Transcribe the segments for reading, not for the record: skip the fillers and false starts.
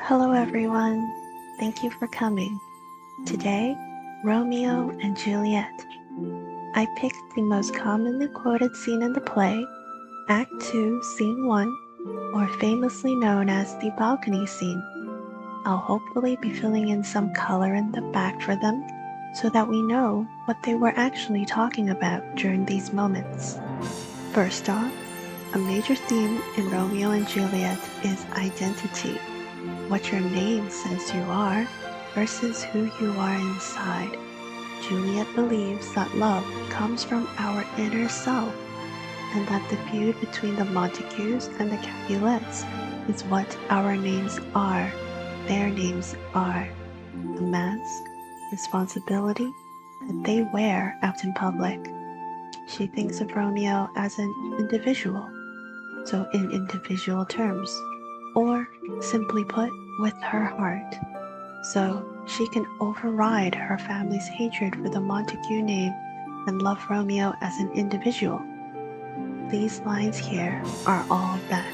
Hello, everyone. Thank you for coming. Today, Romeo and Juliet. I picked the most commonly quoted scene in the play, Act 2, Scene 1, or famously known as the balcony scene. I'll hopefully be filling in some color in the back for them so that we know what they were actually talking about during these moments. First off, a major theme in Romeo and Juliet is identity. What your name says you are versus who you are inside. Juliet believes that love comes from our inner self and that the feud between the Montagues and the Capulets is what our names are, their names are. The mask, responsibility that they wear out in public. She thinks of Romeo as an individual, so in individual terms, or simply put, with her heart, so she can override her family's hatred for the Montague name and love Romeo as an individual. These lines here are all that.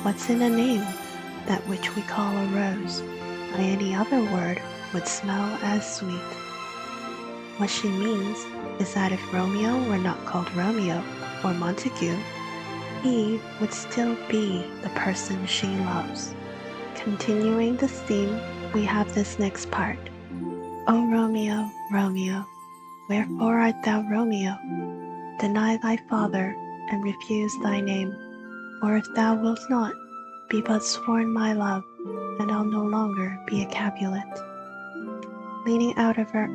What's in a name? That which we call a rose, by any other word, would smell as sweet. What she means is that if Romeo were not called Romeo or Montague, he would still be the person she loves. Continuing this theme, we have this next part. O Romeo, Romeo, wherefore art thou Romeo? Deny thy father, and refuse thy name. Or if thou wilt not, be but sworn my love, and I'll no longer be a Capulet. Leaning out of her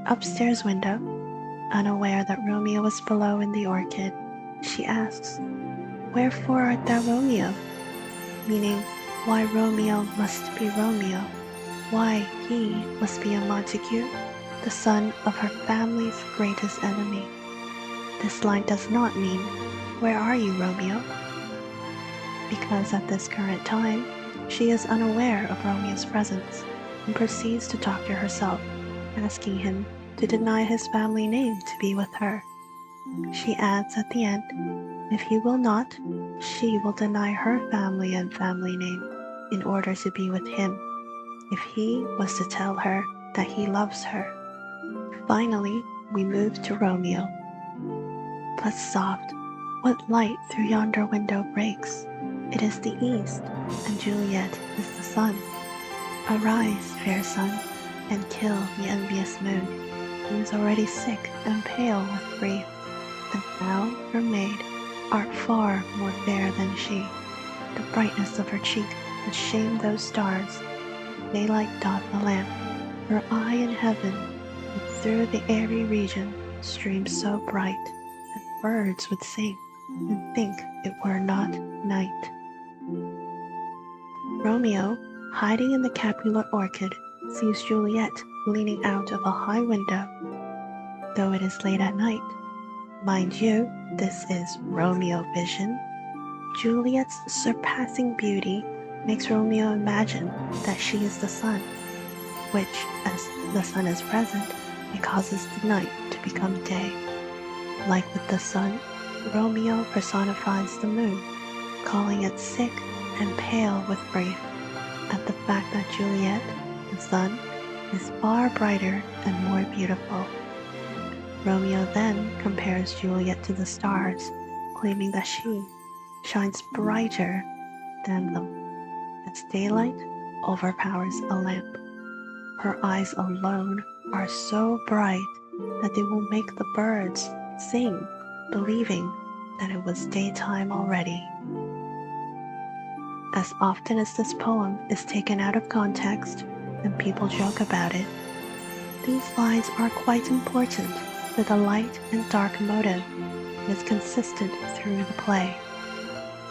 upstairs window, unaware that Romeo was below in the orchid, she asks, Wherefore art thou Romeo? Meaning, why Romeo must be Romeo, why he must be a Montague, the son of her family's greatest enemy. This line does not mean, where are you, Romeo? Because at this current time, she is unaware of Romeo's presence and proceeds to talk to herself, asking him to deny his family name to be with her. She adds at the end, if he will not, she will deny her family and family name in order to be with him, if he was to tell her that he loves her. Finally, we move to Romeo. But soft, what light through yonder window breaks? It is the east, and Juliet is the sun. Arise, fair sun, and kill the envious moon, who is already sick and pale with grief, and thou, her maid, art far more fair than she. The brightness of her cheek would shame those stars. Daylight doth the lamp, her eye in heaven, and through the airy region streams so bright that birds would sing and think it were not night. Romeo, hiding in the Capulet orchard, sees Juliet leaning out of a high window. Though it is late at night, mind you, this is Romeo vision, Juliet's surpassing beauty makes Romeo imagine that she is the sun, which, as the sun is present, it causes the night to become day. Like with the sun, Romeo personifies the moon, calling it sick and pale with grief at the fact that Juliet, the sun, is far brighter and more beautiful. Romeo then compares Juliet to the stars, claiming that she shines brighter than them, as daylight overpowers a lamp. Her eyes alone are so bright that they will make the birds sing, believing that it was daytime already. As often as this poem is taken out of context and people joke about it, these lines are quite important for the light and dark motive that is consistent through the play.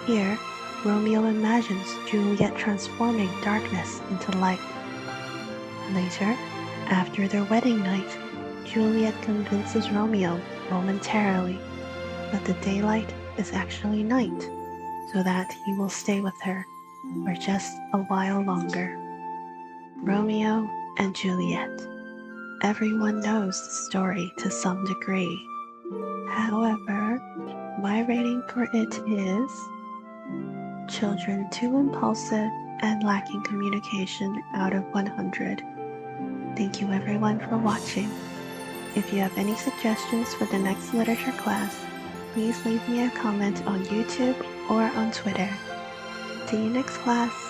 Here, Romeo imagines Juliet transforming darkness into light. Later, after their wedding night, Juliet convinces Romeo momentarily that the daylight is actually night, so that he will stay with her for just a while longer. Romeo and Juliet. Everyone knows the story to some degree. However, my rating for it is children too impulsive and lacking communication out of 100. Thank you everyone for watching. If you have any suggestions for the next literature class, please leave me a comment on YouTube or on Twitter. See you next class!